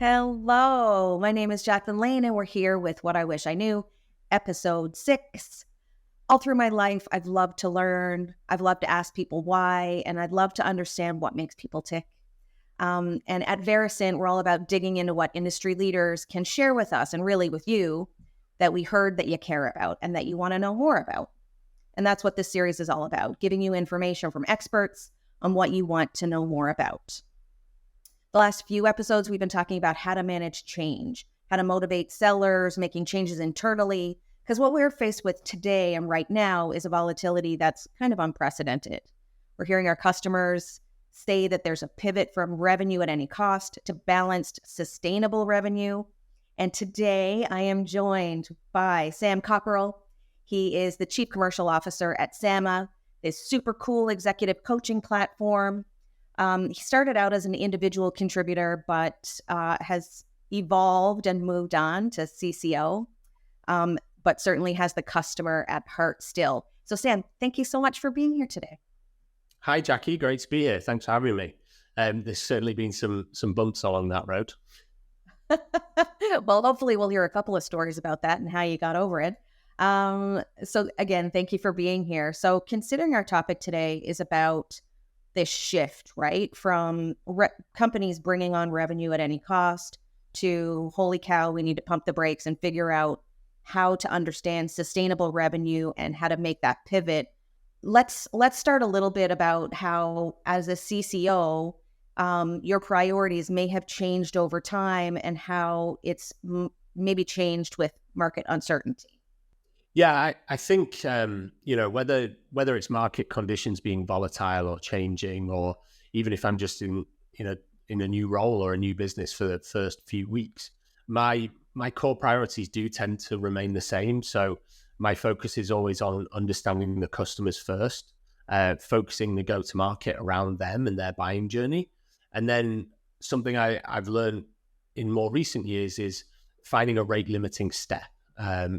Hello, my name is Jacklyn Lane, and we're here with What I Wish I Knew, episode 6. All through my life, I've loved to learn. I've loved to ask people why, and I'd love to understand what makes people tick. And at Vericent, we're all about digging into what industry leaders can share with us, and really with you, that we heard that you care about and that you want to know more about. And that's what this series is all about, giving you information from experts on what you want to know more about. The last few episodes, we've been talking about how to manage change, how to motivate sellers, making changes internally, because what we're faced with today and right now is a volatility that's kind of unprecedented. We're hearing our customers say that there's a pivot from revenue at any cost to balanced, sustainable revenue. And today I am joined by Sam Cockerill. He is the Chief Commercial Officer at SAMA, this super cool executive coaching platform. He started out as an individual contributor, but has evolved and moved on to CCO, but certainly has the customer at heart still. So Sam, thank you so much for being here today. Hi, Jackie. Great to be here. Thanks for having me. There's certainly been some bumps along that road. Well, hopefully we'll hear a couple of stories about that and how you got over it. So again, thank you for being here. So considering our topic today is about this shift, right? From companies bringing on revenue at any cost to, holy cow, we need to pump the brakes and figure out how to understand sustainable revenue and how to make that pivot. Let's start a little bit about how, as a CCO, your priorities may have changed over time and how it's maybe changed with market uncertainty. Yeah, I think, whether it's market conditions being volatile or changing, or even if I'm just in a new role or a new business for the first few weeks, my core priorities do tend to remain the same. So my focus is always on understanding the customers first, focusing the go-to-market around them and their buying journey. And then something I've learned in more recent years is finding a rate-limiting step.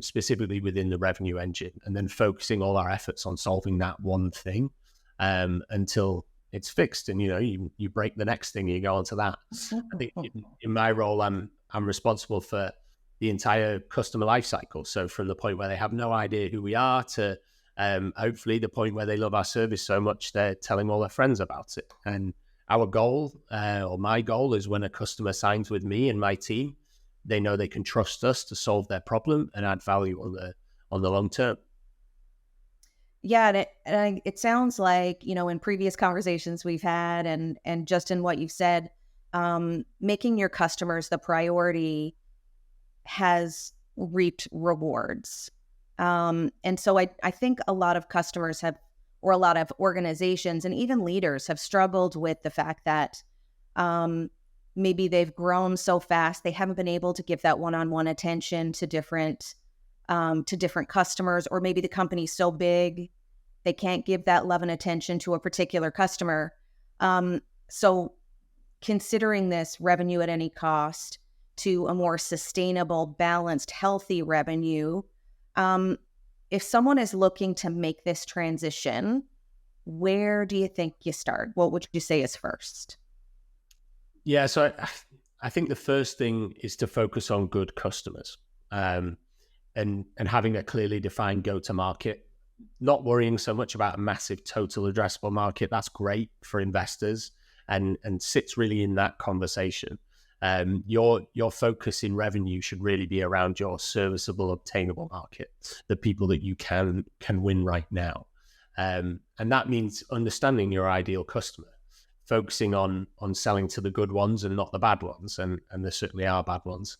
Specifically within the revenue engine, and then focusing all our efforts on solving that one thing until it's fixed, and you break the next thing and you go on to that. I think in my role, I'm responsible for the entire customer life cycle. So from the point where they have no idea who we are to hopefully the point where they love our service so much they're telling all their friends about it. And our goal, or my goal, is when a customer signs with me and my team, they know they can trust us to solve their problem and add value on the long term. Yeah, and it sounds like, in previous conversations we've had and just in what you've said, making your customers the priority has reaped rewards. And so I think a lot of customers have, or a lot of organizations and even leaders have struggled with the fact that maybe they've grown so fast, they haven't been able to give that one-on-one attention to different customers, or maybe the company's so big, they can't give that love and attention to a particular customer. So considering this revenue at any cost to a more sustainable, balanced, healthy revenue, if someone is looking to make this transition, where do you think you start? What would you say is first? Yeah, so I think the first thing is to focus on good customers, and having a clearly defined go-to-market, not worrying so much about a massive total addressable market. That's great for investors and sits really in that conversation. Your focus in revenue should really be around your serviceable, obtainable market, the people that you can win right now. And that means understanding your ideal customer, focusing on selling to the good ones and not the bad ones. And there certainly are bad ones.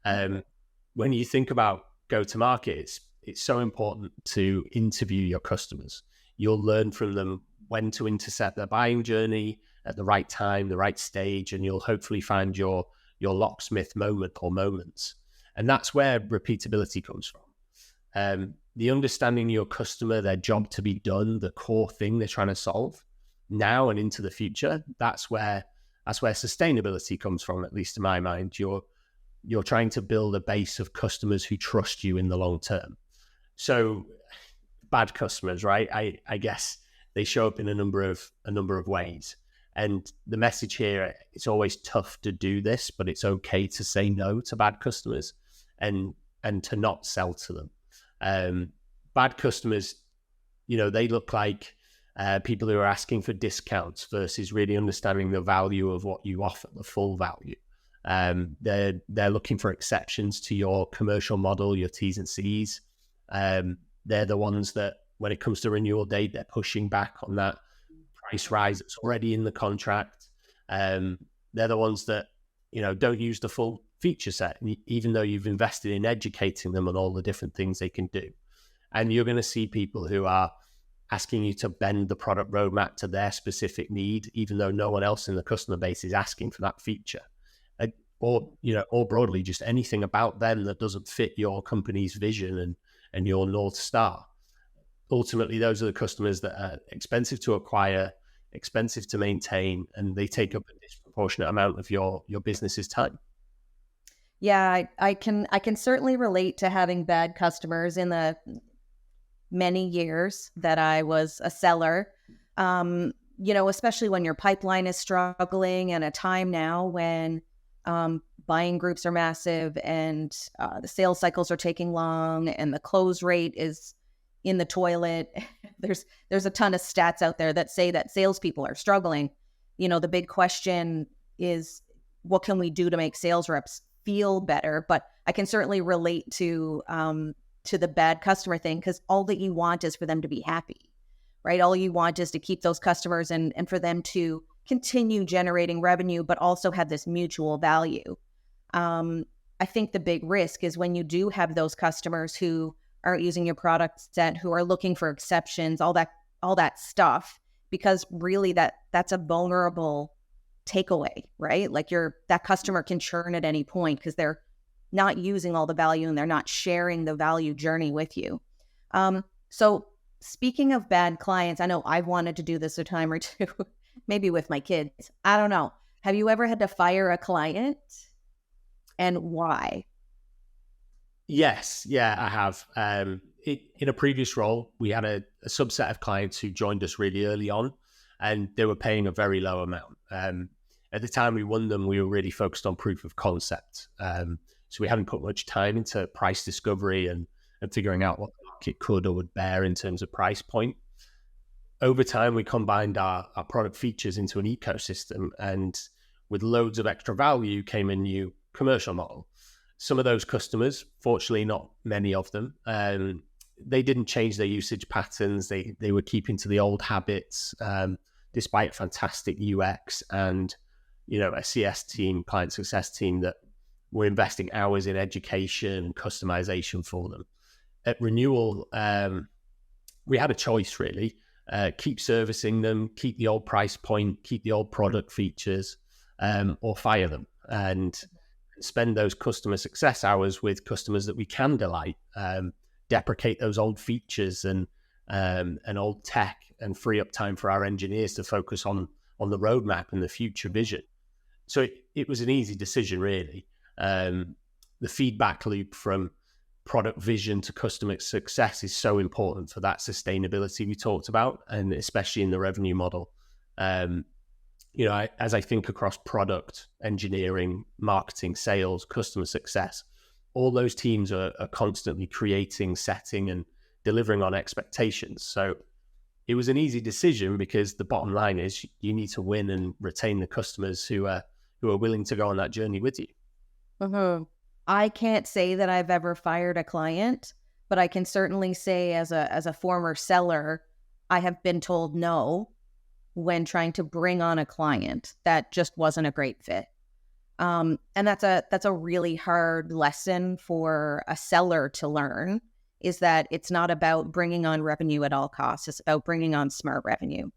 When you think about go-to-market, it's so important to interview your customers. You'll learn from them when to intercept their buying journey at the right time, the right stage, and you'll hopefully find your locksmith moment or moments. And that's where repeatability comes from. The understanding your customer, their job to be done, the core thing they're trying to solve now and into the future, that's where sustainability comes from, at least in my mind. You're trying to build a base of customers who trust you in the long term. So bad customers, right? I guess they show up in a number of ways. And the message here, it's always tough to do this, but it's okay to say no to bad customers and to not sell to them. Bad customers, they look like people who are asking for discounts versus really understanding the value of what you offer, the full value. They're looking for exceptions to your commercial model, your T's and C's. They're the ones that, when it comes to renewal date, they're pushing back on that price rise that's already in the contract. They're the ones that, don't use the full feature set, even though you've invested in educating them on all the different things they can do. And you're going to see people who are asking you to bend the product roadmap to their specific need, even though no one else in the customer base is asking for that feature. Or broadly, just anything about them that doesn't fit your company's vision and your North Star. Ultimately, those are the customers that are expensive to acquire, expensive to maintain, and they take up a disproportionate amount of your business's time. Yeah, I can certainly relate to having bad customers in the many years that I was a seller. Especially when your pipeline is struggling, and a time now when buying groups are massive and the sales cycles are taking long and the close rate is in the toilet. There's a ton of stats out there that say that salespeople are struggling. The big question is, what can we do to make sales reps feel better? But I can certainly relate to the bad customer thing, because all that you want is for them to be happy, right? All you want is to keep those customers and for them to continue generating revenue, but also have this mutual value. I think the big risk is when you do have those customers who aren't using your product set, who are looking for exceptions, all that stuff, because really that's a vulnerable takeaway, right? Like that customer can churn at any point because they're not using all the value and they're not sharing the value journey with you. So speaking of bad clients, I know I've wanted to do this a time or two, maybe with my kids. I don't know. Have you ever had to fire a client, and why? Yes. Yeah, I have. In a previous role, we had a subset of clients who joined us really early on, and they were paying a very low amount. At the time we won them, we were really focused on proof of concept. So we hadn't put much time into price discovery and figuring out what the market could or would bear in terms of price point. Over time, we combined our product features into an ecosystem, and with loads of extra value came a new commercial model. Some of those customers, fortunately not many of them, they didn't change their usage patterns. They were keeping to the old habits, despite fantastic UX and a CS team, client success team, that were investing hours in education and customization for them. At renewal, we had a choice really. Keep servicing them, keep the old price point, keep the old product features, or fire them and spend those customer success hours with customers that we can delight, deprecate those old features and old tech, and free up time for our engineers to focus on the roadmap and the future vision. So it was an easy decision, really. The feedback loop from product vision to customer success is so important for that sustainability we talked about, and especially in the revenue model. As I think across product, engineering, marketing, sales, customer success, all those teams are constantly creating, setting, and delivering on expectations. So it was an easy decision, because the bottom line is you need to win and retain the customers who are willing to go on that journey with you. Mm-hmm. I can't say that I've ever fired a client, but I can certainly say as a former seller, I have been told no when trying to bring on a client that just wasn't a great fit. And that's a really hard lesson for a seller to learn, is that it's not about bringing on revenue at all costs. It's about bringing on smart revenue.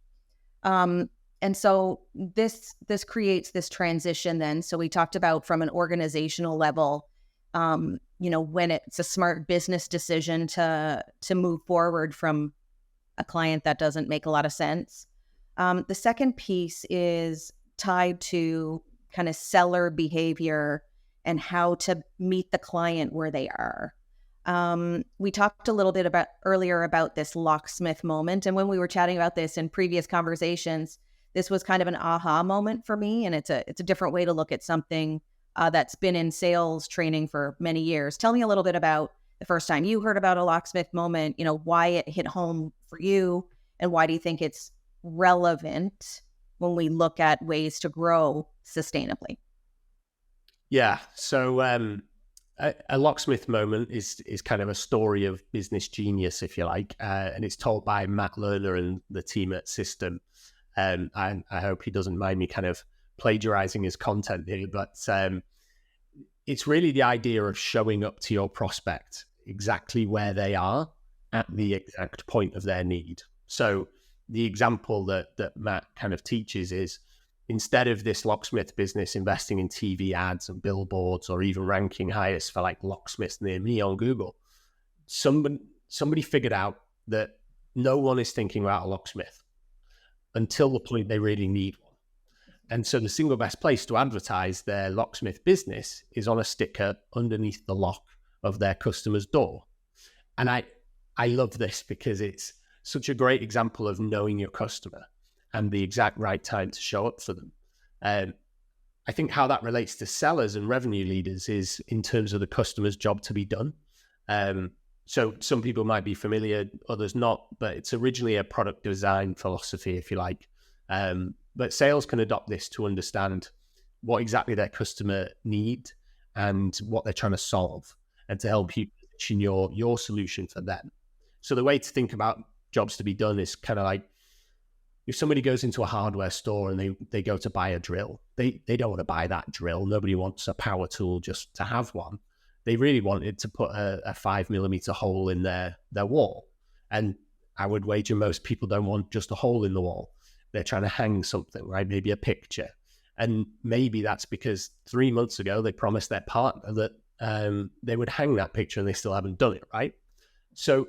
And so this creates this transition then. So we talked about from an organizational level, when it's a smart business decision to move forward from a client that doesn't make a lot of sense. The second piece is tied to kind of seller behavior and how to meet the client where they are. We talked a little bit earlier about this locksmith moment. And when we were chatting about this in previous conversations, this was kind of an aha moment for me. And it's a different way to look at something that's been in sales training for many years. Tell me a little bit about the first time you heard about a locksmith moment, why it hit home for you, and why do you think it's relevant when we look at ways to grow sustainably? Yeah. So a locksmith moment is kind of a story of business genius, if you like, and it's told by Matt Lerner and the team at System. And I hope he doesn't mind me kind of plagiarizing his content here, but it's really the idea of showing up to your prospect exactly where they are at the exact point of their need. So the example that Matt kind of teaches is, instead of this locksmith business investing in TV ads and billboards or even ranking highest for like locksmiths near me on Google, somebody figured out that no one is thinking about a locksmith until the point they really need one. And so the single best place to advertise their locksmith business is on a sticker underneath the lock of their customer's door. And I love this because it's such a great example of knowing your customer and the exact right time to show up for them. I think how that relates to sellers and revenue leaders is in terms of the customer's job to be done. So some people might be familiar, others not, but it's originally a product design philosophy, if you like. But sales can adopt this to understand what exactly their customer need and what they're trying to solve, and to help you position your solution for them. So the way to think about jobs to be done is kind of like, if somebody goes into a hardware store and they go to buy a drill, they don't want to buy that drill. Nobody wants a power tool just to have one. They really wanted to put a 5mm hole in their wall. And I would wager most people don't want just a hole in the wall. They're trying to hang something, right? Maybe a picture. And maybe that's because 3 months ago, they promised their partner that they would hang that picture and they still haven't done it, right? So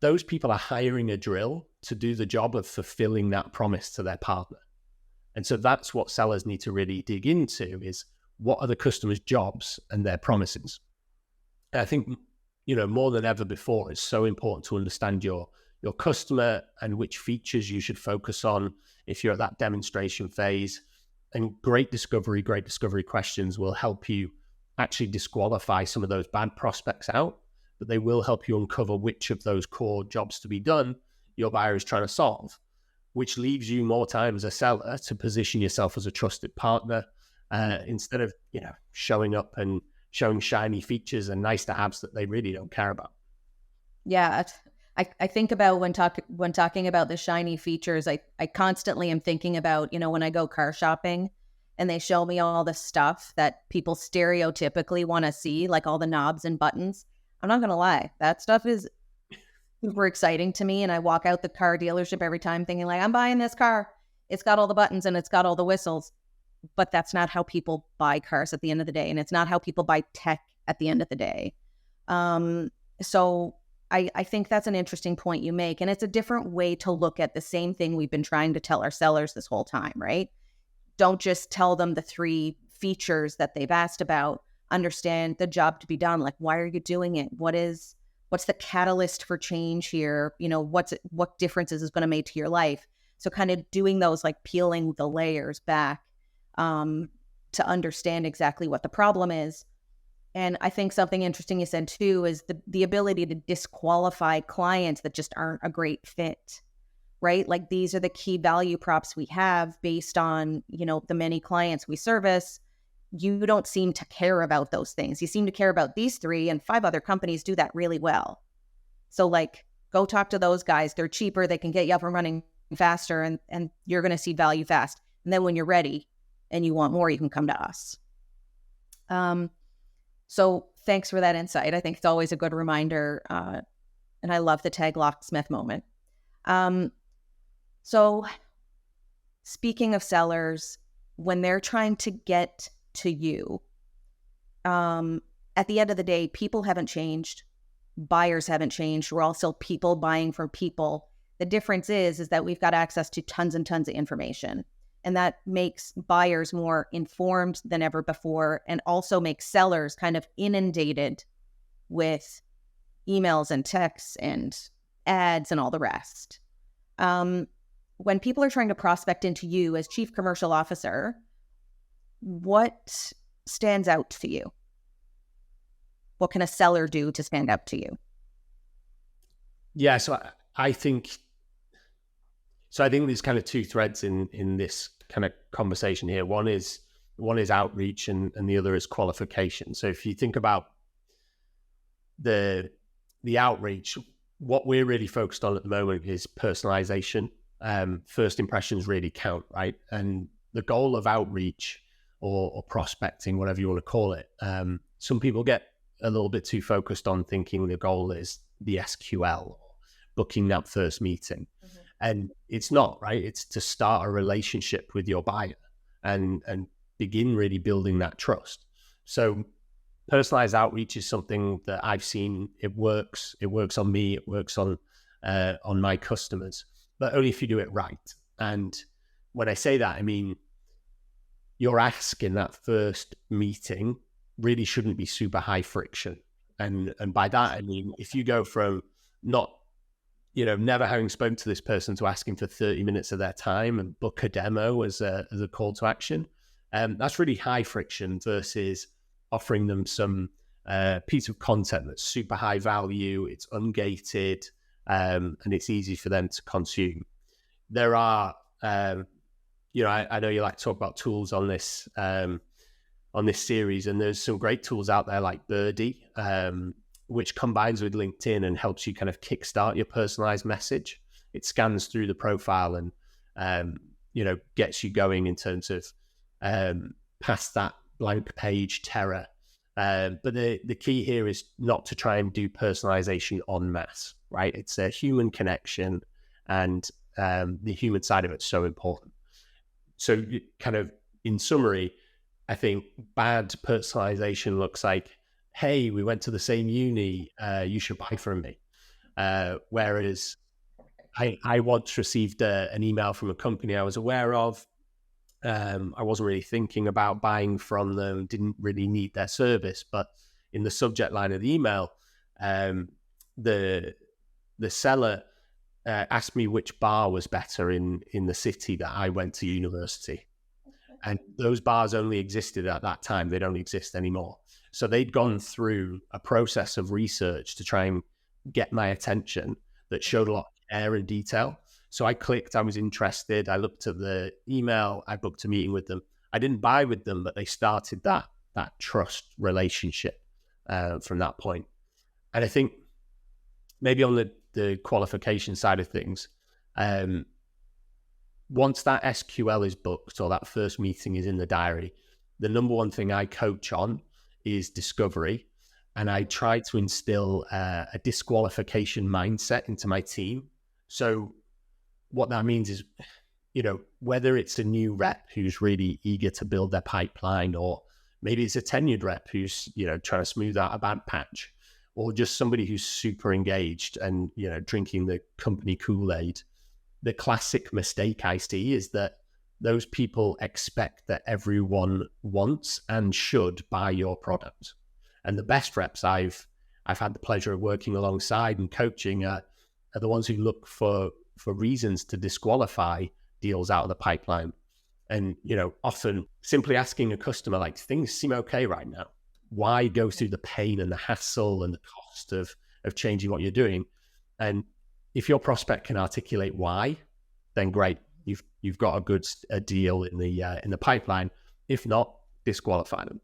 those people are hiring a drill to do the job of fulfilling that promise to their partner. And so that's what sellers need to really dig into, is what are the customer's jobs and their promises. And I think, more than ever before, it's so important to understand your customer and which features you should focus on if you're at that demonstration phase. And great discovery questions will help you actually disqualify some of those bad prospects out, but they will help you uncover which of those core jobs to be done your buyer is trying to solve, which leaves you more time as a seller to position yourself as a trusted partner, instead of, showing up and showing shiny features and nice to haves that they really don't care about. Yeah. I think about when talking about the shiny features, I constantly am thinking about, when I go car shopping and they show me all the stuff that people stereotypically want to see, like all the knobs and buttons. I'm not going to lie. That stuff is super exciting to me. And I walk out the car dealership every time thinking like, I'm buying this car. It's got all the buttons and it's got all the whistles. But that's not how people buy cars at the end of the day. And it's not how people buy tech at the end of the day. So I think that's an interesting point you make. And it's a different way to look at the same thing we've been trying to tell our sellers this whole time, right? Don't just tell them the 3 features that they've asked about. Understand the job to be done. Like, why are you doing it? What's the catalyst for change here? What differences is going to make to your life? So kind of doing those, like peeling the layers back to understand exactly what the problem is. And I think something interesting you said too is the ability to disqualify clients that just aren't a great fit, right? Like, these are the key value props we have based on, the many clients we service. You don't seem to care about those things. You seem to care about these 3, and 5 other companies do that really well. So like, go talk to those guys. They're cheaper. They can get you up and running faster, and you're going to see value fast. And then when you're ready and you want more, you can come to us. So thanks for that insight. I think it's always a good reminder. And I love the tag locksmith moment. So speaking of sellers, when they're trying to get to you, at the end of the day, people haven't changed. Buyers haven't changed. We're all still people buying from people. The difference is that we've got access to tons and tons of information. And that makes buyers more informed than ever before, and also makes sellers kind of inundated with emails and texts and ads and all the rest. when people are trying to prospect into you as chief commercial officer, what stands out to you? What can a seller do to stand out to you? Yeah, so I think there's kind of two threads in this kind of conversation here. One is outreach, and the other is qualification. So if you think about the outreach, what we're really focused on at the moment is personalization. First impressions really count, right? And the goal of outreach or prospecting, whatever you want to call it, some people get a little bit too focused on thinking the goal is the SQL, or booking that first meeting. Mm-hmm. And it's not, right? It's to start a relationship with your buyer and begin really building that trust. So personalized outreach is something that I've seen. It works. It works on me. It works on my customers, but only if you do it right. And when I say that, I mean, your ask in that first meeting really shouldn't be super high friction. And by that, I mean, if you go from never having spoken to this person to asking for 30 minutes of their time and book a demo as a call to action, that's really high friction versus offering them some piece of content that's super high value, it's ungated, and it's easy for them to consume. There are, I know you like to talk about tools on this series, and there's some great tools out there like Birdie, which combines with LinkedIn and helps you kind of kickstart your personalized message. It scans through the profile and, gets you going in terms of past that blank page terror. But the key here is not to try and do personalization en masse, right? It's a human connection, and the human side of it's so important. So kind of in summary, I think bad personalization looks like, hey, we went to the same uni, you should buy from me. Whereas I once received an email from a company I was aware of. I wasn't really thinking about buying from them, didn't really need their service, but in the subject line of the email, the seller asked me which bar was better in the city that I went to university. And those bars only existed at that time. They don't exist anymore. So they'd gone through a process of research to try and get my attention that showed a lot of care and detail. So I clicked, I was interested. I looked at the email, I booked a meeting with them. I didn't buy with them, but they started that trust relationship from that point. And I think maybe on the qualification side of things, once that SQL is booked or that first meeting is in the diary, the number one thing I coach on is discovery. And I try to instill a disqualification mindset into my team. So what that means is, whether it's a new rep who's really eager to build their pipeline, or maybe it's a tenured rep who's, trying to smooth out a bad patch, or just somebody who's super engaged and, drinking the company Kool-Aid. The classic mistake I see is that those people expect that everyone wants and should buy your product. And the best reps I've had the pleasure of working alongside and coaching are the ones who look for reasons to disqualify deals out of the pipeline. And, often simply asking a customer, like, things seem okay right now. Why go through the pain and the hassle and the cost of changing what you're doing? And if your prospect can articulate why, then great. You've got a deal in the pipeline. If not, disqualify them.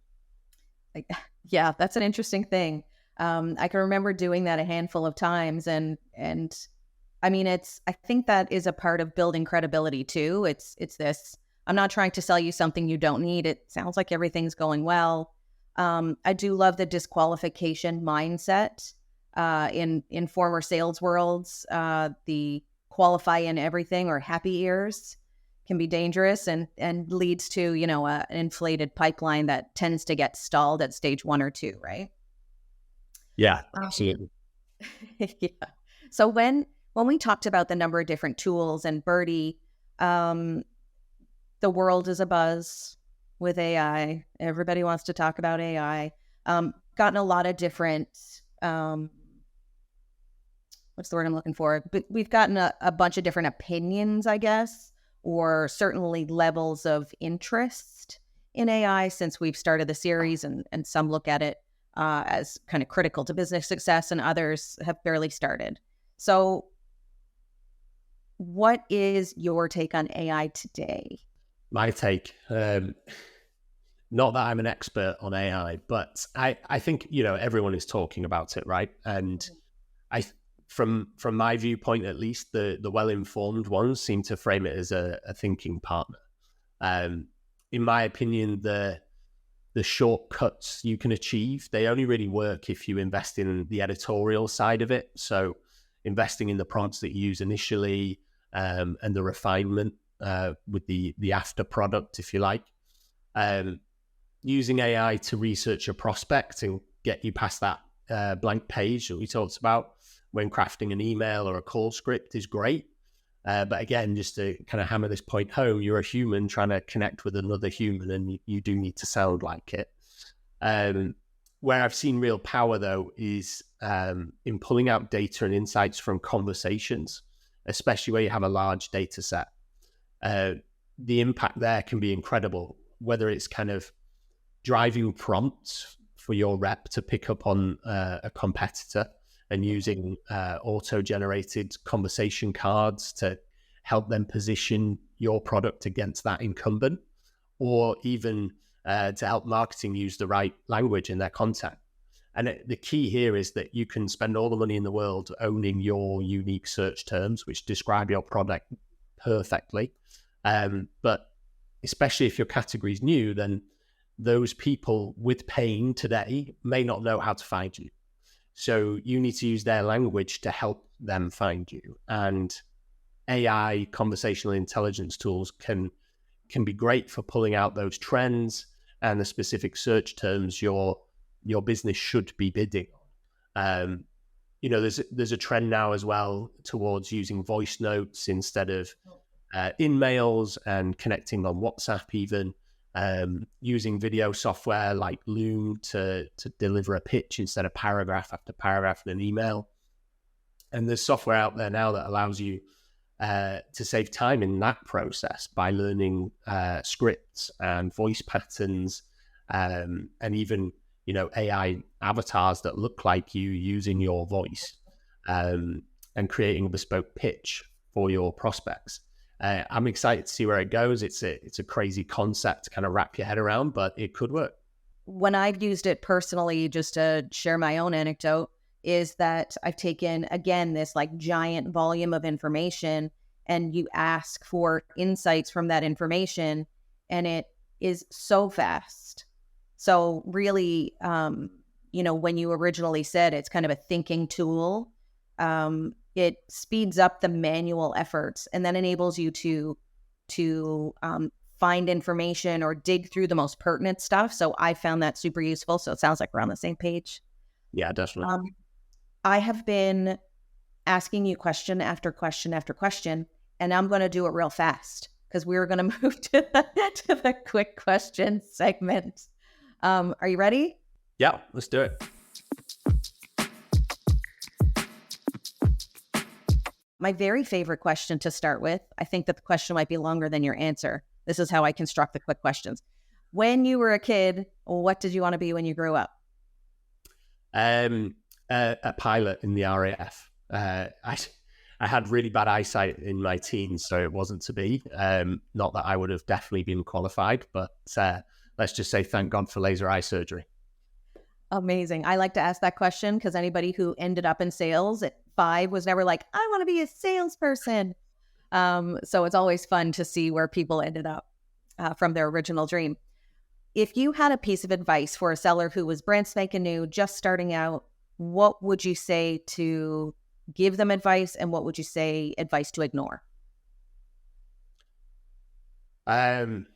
Yeah, that's an interesting thing. I can remember doing that a handful of times, and I mean, I think that is a part of building credibility too. It's this, I'm not trying to sell you something you don't need. It sounds like everything's going well. I do love the disqualification mindset. In former sales worlds, the qualify in everything or happy ears can be dangerous and leads to, an inflated pipeline that tends to get stalled at stage 1 or 2, right? Yeah, absolutely. Yeah. So when we talked about the number of different tools and Birdie, the world is abuzz with AI. Everybody wants to talk about AI. Gotten a lot of different what's the word I'm looking for? But we've gotten a bunch of different opinions, I guess, or certainly levels of interest in AI since we've started the series, and some look at it as kind of critical to business success, and others have barely started. So what is your take on AI today? My take, not that I'm an expert on AI, but I think, everyone is talking about it, right? And I, from my viewpoint, at least, the well-informed ones seem to frame it as a thinking partner. In my opinion, the shortcuts you can achieve, they only really work if you invest in the editorial side of it. So investing in the prompts that you use initially, and the refinement with the after product, if you like. Using AI to research a prospect and get you past that blank page that we talked about when crafting an email or a call script is great. But again, just to kind of hammer this point home, you're a human trying to connect with another human, and you do need to sound like it. Where I've seen real power, though, is in pulling out data and insights from conversations, especially where you have a large data set. The impact there can be incredible, whether it's kind of driving prompts for your rep to pick up on a competitor and using auto-generated conversation cards to help them position your product against that incumbent, or even to help marketing use the right language in their content. And the key here is that you can spend all the money in the world owning your unique search terms, which describe your product perfectly. But especially if your category is new, then those people with pain today may not know how to find you. So you need to use their language to help them find you. And AI, conversational intelligence tools, can be great for pulling out those trends and the specific search terms your business should be bidding on. There's a trend now as well towards using voice notes instead of in-mails, and connecting on WhatsApp even. Using video software like Loom to deliver a pitch instead of paragraph after paragraph in an email. And there's software out there now that allows you to save time in that process by learning scripts and voice patterns, and even AI avatars that look like you using your voice, and creating a bespoke pitch for your prospects. I'm excited to see where it goes. It's a crazy concept to kind of wrap your head around, but it could work. When I've used it personally, just to share my own anecdote, is that I've taken, again, this like giant volume of information, and you ask for insights from that information, and it is so fast. So really, when you originally said it's kind of a thinking tool, it speeds up the manual efforts and then enables you to find information or dig through the most pertinent stuff. So I found that super useful. So it sounds like we're on the same page. Yeah, definitely. I have been asking you question after question after question, and I'm going to do it real fast because we're going to move to the quick question segment. Are you ready? Yeah, let's do it. My very favorite question to start with, I think that the question might be longer than your answer. This is how I construct the quick questions. When you were a kid, what did you want to be when you grew up? A pilot in the RAF. I had really bad eyesight in my teens, so it wasn't to be. Not that I would have definitely been qualified, but let's just say thank God for laser eye surgery. Amazing. I like to ask that question because anybody who ended up in sales at 5 was never like, I want to be a salesperson. So it's always fun to see where people ended up from their original dream. If you had a piece of advice for a seller who was brand spanking new, just starting out, what would you say to give them advice, and what would you say advice to ignore? Definitely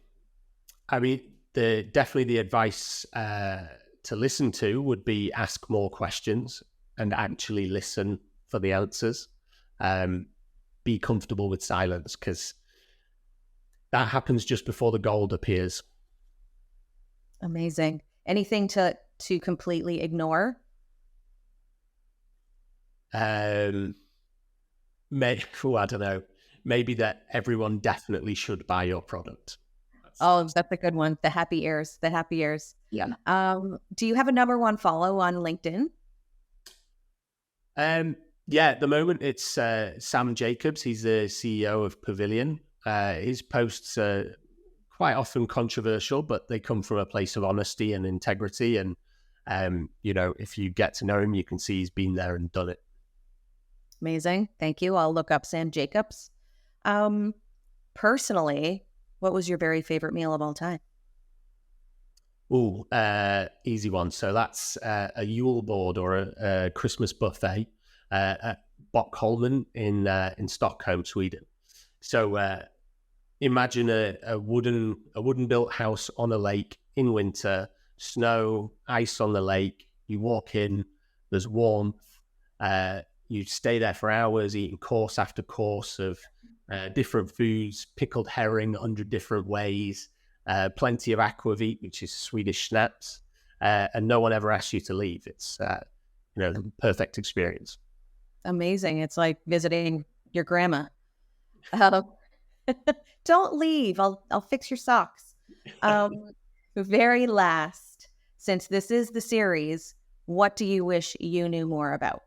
the advice to listen to would be ask more questions and actually listen for the answers. Be comfortable with silence, because that happens just before the gold appears. Amazing. Anything to completely ignore? I don't know. Maybe that everyone definitely should buy your product. Oh, that's a good one. The happy ears, the happy ears. Yeah. Do you have a number one follow on LinkedIn? Yeah, at the moment it's Sam Jacobs. He's the CEO of Pavilion. His posts are quite often controversial, but they come from a place of honesty and integrity. And, if you get to know him, you can see he's been there and done it. Amazing. Thank you. I'll look up Sam Jacobs. Personally, what was your very favorite meal of all time? Ooh, easy one. So that's a Yule board or a Christmas buffet at Bockholmen in Stockholm, Sweden. So imagine a wooden built house on a lake in winter, snow, ice on the lake. You walk in, there's warmth. You stay there for hours, eating course after course of different foods, pickled herring 100 different ways. Plenty of aquavit, which is Swedish schnapps, and no one ever asks you to leave. It's the perfect experience. Amazing. It's like visiting your grandma. Uh, don't leave. I'll fix your socks. Very last, since this is the series, what do you wish you knew more about?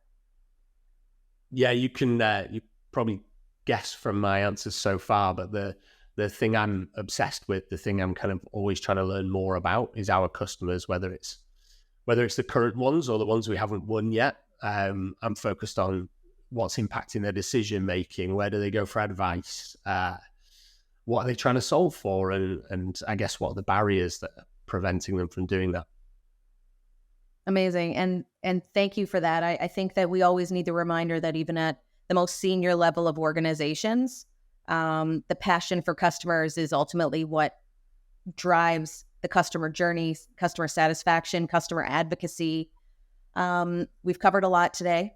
Yeah, you can you probably guess from my answers so far, but the thing I'm obsessed with, the thing I'm kind of always trying to learn more about is our customers, whether it's the current ones or the ones we haven't won yet. I'm focused on what's impacting their decision making, where do they go for advice, what are they trying to solve for, and I guess what are the barriers that are preventing them from doing that. Amazing. And thank you for that. I think that we always need the reminder that even at the most senior level of organizations, the passion for customers is ultimately what drives the customer journeys, customer satisfaction, customer advocacy. We've covered a lot today.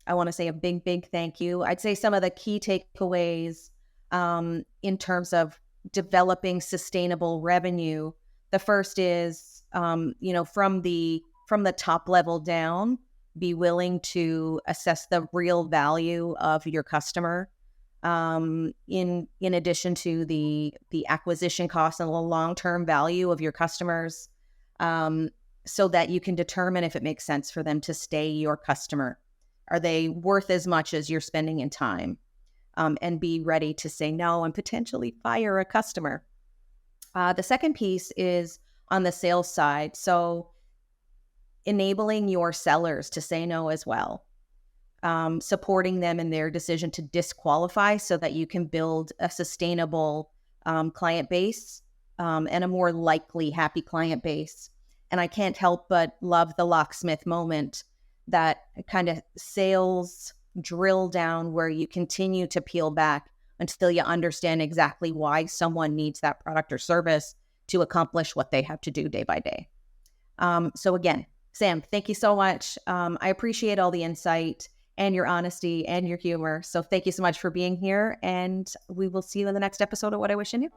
I want to say a big, big thank you. I'd say some of the key takeaways in terms of developing sustainable revenue. The first is, from the top level down, be willing to assess the real value of your customer. In addition to the acquisition costs and the long-term value of your customers, so that you can determine if it makes sense for them to stay your customer. Are they worth as much as you're spending in time? And be ready to say no and potentially fire a customer. The second piece is on the sales side. So enabling your sellers to say no as well. Supporting them in their decision to disqualify so that you can build a sustainable client base and a more likely happy client base. And I can't help but love the locksmith moment, that kind of sales drill down where you continue to peel back until you understand exactly why someone needs that product or service to accomplish what they have to do day by day. So again, Sam, thank you so much. I appreciate all the insight and your honesty and your humor. So thank you so much for being here. And we will see you in the next episode of What I Wish I Knew.